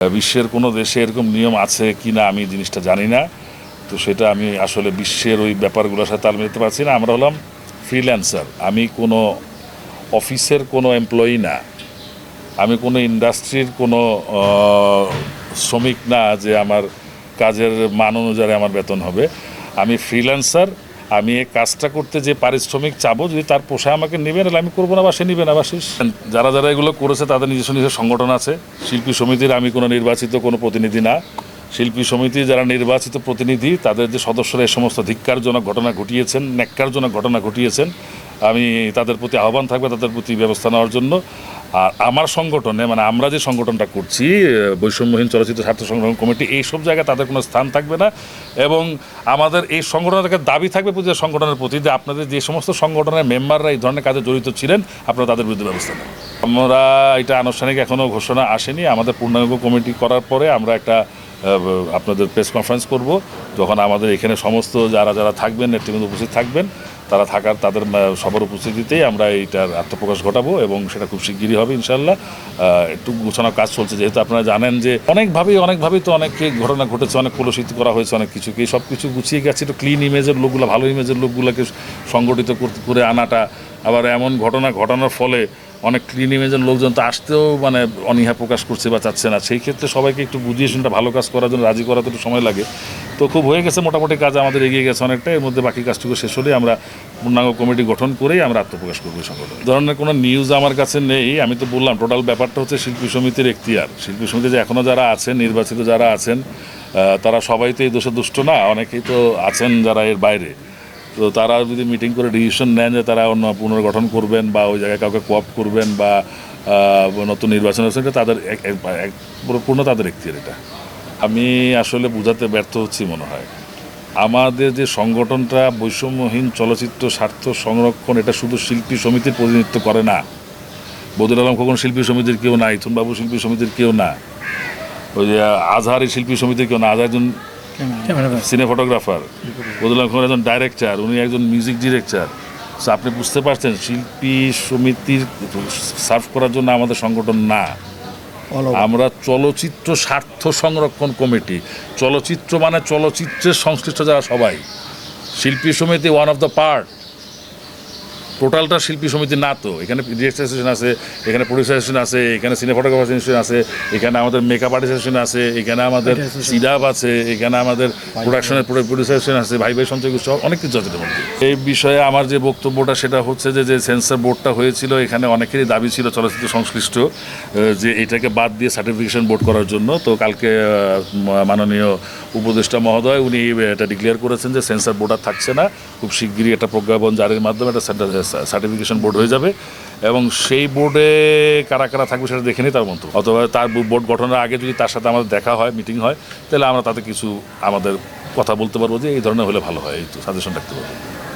বিশ্বের কোনো দেশে এরকম নিয়ম আছে কি না আমি জিনিসটা জানি না, তো সেটা আমি আসলে বিশ্বের ওই ব্যাপারগুলোর সাথে তাল মিলাতে পারছি না। আমরা হলাম ফ্রিল্যান্সার, আমি কোনো অফিসের কোনো এমপ্লয়ি না, আমি কোনো ইন্ডাস্ট্রির কোনো শ্রমিক না যে আমার কাজের মান অনুযায়ী আমার বেতন হবে। আমি ফ্রিল্যান্সার, আমি এই কাজটা করতে যে পারিশ্রমিক চাবো যদি তার পোষায় আমাকে নেবেন, তাহলে আমি করবো না বা সে নেবে না বা শেষ। যারা যারা এগুলো করেছে তাদের নিজস্ব নিজস্ব সংগঠন আছে। শিল্পী সমিতির আমি কোনো নির্বাচিত কোনো প্রতিনিধি না। শিল্পী সমিতির যারা নির্বাচিত প্রতিনিধি তাদের যে সদস্যরা এই সমস্ত ধিক্কারজনক ঘটনা ঘটিয়েছেন, ন্যাক্কারজনক ঘটনা ঘটিয়েছেন, আমি তাদের প্রতি আহ্বান থাকবে তাদের প্রতি ব্যবস্থা নেওয়ার জন্য। আর আমার সংগঠনে মানে আমরা যে সংগঠনটা করছি বৈষম্যহীন চলচ্চিত্র স্বার্থ সংরক্ষণ কমিটি, এইসব জায়গায় তাদের কোনো স্থান থাকবে না। এবং আমাদের এই সংগঠনের দাবি থাকবে প্রতি সংগঠনের প্রতি যে আপনাদের যে সমস্ত সংগঠনের মেম্বাররা এই ধরনের কাজে জড়িত ছিলেন আপনারা তাদের বিরুদ্ধে ব্যবস্থা নেন। আমরা এটা আনুষ্ঠানিক এখনও ঘোষণা আসেনি, আমাদের পূর্ণাঙ্গ কমিটি করার পরে আমরা একটা আপনাদের প্রেস কনফারেন্স করব, যখন আমাদের এখানে সমস্ত যারা যারা থাকবেন নেতৃবৃন্দ উপস্থিত থাকবেন, তারা থাকার তাদের সবার উপস্থিতিতেই আমরা এইটার আত্মপ্রকাশ ঘটাবো এবং সেটা খুব শিগগিরই হবে ইনশাল্লাহ। একটু গোছানোর কাজ চলছে, যেহেতু আপনারা জানেন যে অনেকভাবেই তো অনেক ঘটনা ঘটেছে, অনেক কলুষিত করা হয়েছে অনেক কিছুকে, সব কিছু গুছিয়ে গেছে। একটু ক্লিন ইমেজের লোকগুলো, ভালো ইমেজের লোকগুলোকে সংগঠিত করে আনাটা, আবার এমন ঘটনা ঘটানোর ফলে অনেক ক্লিন ইমেজের লোকজন তো আসতেও মানে অনীহা প্রকাশ করছে বা চাচ্ছে না। সেই ক্ষেত্রে সবাইকে একটু বুঝিয়ে শুনটা ভালো কাজ করার জন্য রাজি করাতে একটু সময় লাগে। তো খুব হয়ে গেছে, মোটামুটি কাজ আমাদের এগিয়ে গেছে অনেকটা। এর মধ্যে বাকি কাজটুকু শেষ হলে আমরা পূর্ণাঙ্গ কমিটি গঠন করেই আমরা আত্মপ্রকাশ করবো। সংগঠন ধরনের কোনো নিউজ আমার কাছে নেই। আমি তো বললাম টোটাল ব্যাপারটা হচ্ছে শিল্পী সমিতির এখতিয়ার। শিল্পী সমিতি যে এখনও যারা আছেন, নির্বাচিত যারা আছেন, তারা সবাই তো এই দোষে দুষ্ট না, অনেকেই তো আছেন যারা এর বাইরে। তো তারা যদি মিটিং করে ডিসিশন নেন যে তারা অন্য পুনর্গঠন করবেন বা ওই জায়গায় কাউকে কোঅপ করবেন বা নতুন নির্বাচন হচ্ছে, এটা তাদের পূর্ণ তাদের এখতিয়ার। এটা আমি আসলে বোঝাতে ব্যর্থ হচ্ছি মনে হয়। আমাদের যে সংগঠনটা বৈষম্যহীন চলচ্চিত্র স্বার্থ সংরক্ষণ, এটা শুধু শিল্পী সমিতির প্রতিনিধিত্ব করে না। বদিউল আলম খোকন শিল্পী সমিতির কেউ না, ইথুনবাবু শিল্পী সমিতির কেউ না, ওই যে আজহারি শিল্পী সমিতির কেউ না। আজহার একজন সিনে ফটোগ্রাফার, বদিউল আলম খোকন একজন ডাইরেক্টর, উনি একজন মিউজিক ডিরেক্টর। সো আপনি বুঝতে পারছেন শিল্পী সমিতির সার্ভ করার জন্য আমাদের সংগঠন না, আমরা চলচ্চিত্র স্বার্থ সংরক্ষণ কমিটি। চলচ্চিত্র মানে চলচ্চিত্রের সংশ্লিষ্ট যারা সবাই। শিল্পী সমিতি ওয়ান অফ দ্য পার্ট, টোটালটা শিল্পী সমিতি না। তো এখানে ডিরেক্টর অ্যাসোসিয়েশন আছে, এখানে প্রডিউসার অ্যাসোসিয়েশন আছে, এখানে সিনে ফটোগ্রাফার অ্যাসোসিয়েশন আছে, এখানে আমাদের মেকআপ আর্টিস্ট অ্যাসোসিয়েশন আছে, এখানে আমাদের সিডাব আছে, এখানে আমাদের প্রোডাকশনের প্রডিউসার অ্যাসোসিয়েশন আছে, ভাই সঞ্চয় সব অনেক কিছু আছে। এই বিষয়ে আমার যে বক্তব্যটা সেটা হচ্ছে যে সেন্সর বোর্ডটা হয়েছিল, এখানে অনেকেরই দাবি ছিল চলচ্চিত্র সংশ্লিষ্ট যে এটাকে বাদ দিয়ে সার্টিফিকেশন বোর্ড করার জন্য। তো কালকে মাননীয় উপদেষ্টা মহোদয় উনি এটা ডিক্লেয়ার করেছেন যে সেন্সর বোর্ড আর থাকছে না, খুব শিগগিরই একটা প্রজ্ঞাপন জারির মাধ্যমে একটা সার্টিফিকেশন বোর্ড হয়ে যাবে এবং সেই বোর্ডে কারা কারা থাকবে সেটা দেখে নিই তার মন্তব্য। অথবা তার বোর্ড গঠনের আগে যদি তার সাথে আমাদের দেখা হয়, মিটিং হয়, তাহলে আমরা তাতে কিছু আমাদের কথা বলতে পারবো যে এই ধরনের হলে ভালো হয়, এই তো সাজেশন রাখতে পারবো।